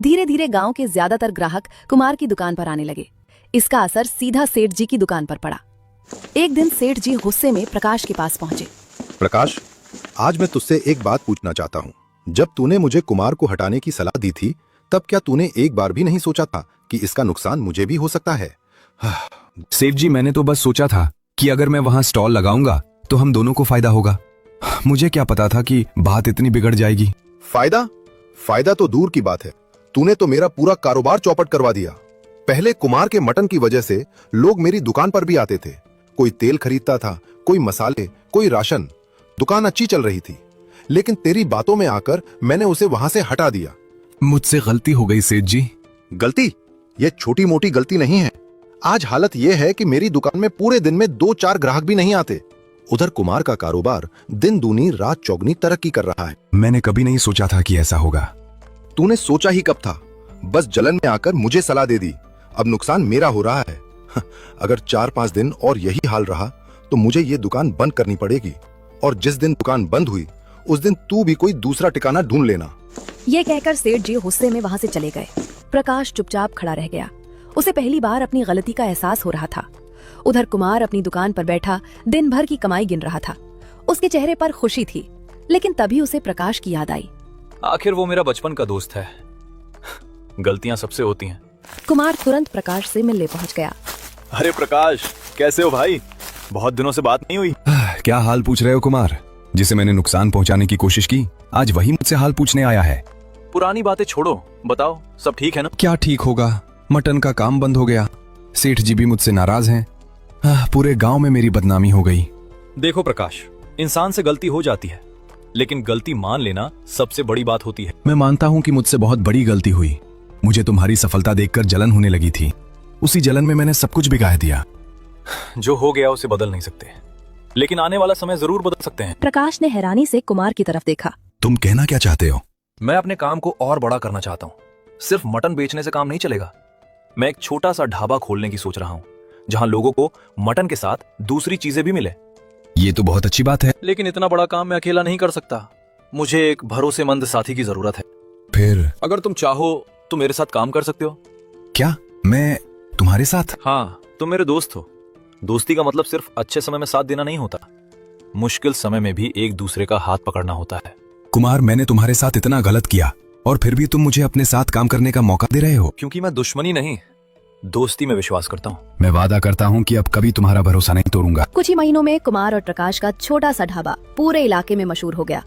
धीरे धीरे गांव के ज्यादातर ग्राहक कुमार की दुकान पर आने लगे। इसका असर सीधा सेठ जी की दुकान पर पड़ा। एक दिन सेठ जी गुस्से में प्रकाश के पास पहुंचे। प्रकाश, आज मैं तुझसे एक बात पूछना चाहता हूँ। जब तूने मुझे कुमार को हटाने की सलाह दी थी, तब क्या तूने एक बार भी नहीं सोचा था कि इसका नुकसान मुझे भी हो सकता है? सेठ जी, मैंने तो बस सोचा था कि अगर मैं वहां स्टॉल लगाऊंगा तो हम दोनों को फायदा होगा। मुझे क्या पता था कि बात इतनी बिगड़ जाएगी। फायदा तो दूर की बात है, तूने तो मेरा पूरा कारोबार चौपट करवा दिया। पहले कुमार के मटन की वजह से लोग मेरी दुकान पर भी आते थे। कोई तेल खरीदता था, कोई मसाले, कोई राशन। दुकान अच्छी चल रही थी, लेकिन तेरी बातों में आकर मैंने उसे वहां से हटा दिया। मुझसे गलती हो गई सेठ जी। गलती? ये छोटी मोटी गलती नहीं है। आज हालत यह है कि मेरी दुकान में पूरे दिन में 2-4 ग्राहक भी नहीं आते। उधर कुमार का कारोबार दिन दूनी रात चौगनी तरक्की कर रहा है। मैंने कभी नहीं सोचा था कि ऐसा होगा। तूने सोचा ही कब था? बस जलन में आकर मुझे सलाह दे दी। अब नुकसान मेरा हो रहा है। अगर 4-5 दिन और यही हाल रहा तो मुझे ये दुकान बंद करनी पड़ेगी, और जिस दिन दुकान बंद हुई उस दिन तू भी कोई दूसरा ठिकाना ढूंढ लेना। ये कहकर सेठ जी गुस्से में वहां से चले गए। प्रकाश चुपचाप खड़ा रह गया। उसे पहली बार अपनी गलती का एहसास हो रहा था। उधर कुमार अपनी दुकान पर बैठा दिन भर की कमाई गिन रहा था। उसके चेहरे पर खुशी थी, लेकिन तभी उसे प्रकाश की याद आई। आखिर वो मेरा बचपन का दोस्त है। गलतियां सबसे होती हैं। कुमार तुरंत प्रकाश से मिलने पहुंच गया। अरे प्रकाश, कैसे हो भाई? बहुत दिनों से बात नहीं हुई। क्या हाल पूछ रहे हो कुमार? जिसे मैंने नुकसान पहुंचाने की कोशिश की, आज वही मुझसे हाल पूछने आया है। पुरानी बातें छोड़ो, बताओ सब ठीक है ना? क्या ठीक होगा, मटन का काम बंद हो गया। सेठ जी भी मुझसे नाराज हैं। पूरे गांव में मेरी बदनामी हो गई। देखो प्रकाश, इंसान से गलती हो जाती है, लेकिन गलती मान लेना सबसे बड़ी बात होती है। मैं मानता हूं कि मुझसे बहुत बड़ी गलती हुई। मुझे तुम्हारी सफलता देखकर जलन होने लगी थी। उसी जलन में मैंने सब कुछ बिगाड़ दिया। जो हो गया उसे बदल नहीं सकते, लेकिन आने वाला समय जरूर बदल सकते हैं। प्रकाश ने हैरानी से कुमार की तरफ देखा। तुम कहना क्या चाहते हो? मैं अपने काम को और बड़ा करना चाहता हूँ। सिर्फ मटन बेचने से काम नहीं चलेगा। मैं एक छोटा सा ढाबा खोलने की सोच रहा हूँ, जहाँ लोगों को मटन के साथ दूसरी चीजें भी मिले। ये तो बहुत अच्छी बात है, लेकिन इतना बड़ा काम मैं अकेला नहीं कर सकता। मुझे एक भरोसेमंद साथी की जरूरत है। फिर अगर तुम चाहो तो मेरे साथ काम कर सकते हो। क्या मैं तुम्हारे साथ? हाँ, तुम मेरे दोस्त हो। दोस्ती का मतलब सिर्फ अच्छे समय में साथ देना नहीं होता, मुश्किल समय में भी एक दूसरे का हाथ पकड़ना होता है। कुमार, मैंने तुम्हारे साथ इतना गलत किया और फिर भी तुम मुझे अपने साथ काम करने का मौका दे रहे हो। क्योंकि मैं दुश्मनी नहीं, दोस्ती में विश्वास करता हूँ। मैं वादा करता हूँ कि अब कभी तुम्हारा भरोसा नहीं तोड़ूंगा। कुछ ही महीनों में कुमार और प्रकाश का छोटा सा ढाबा पूरे इलाके में मशहूर हो गया।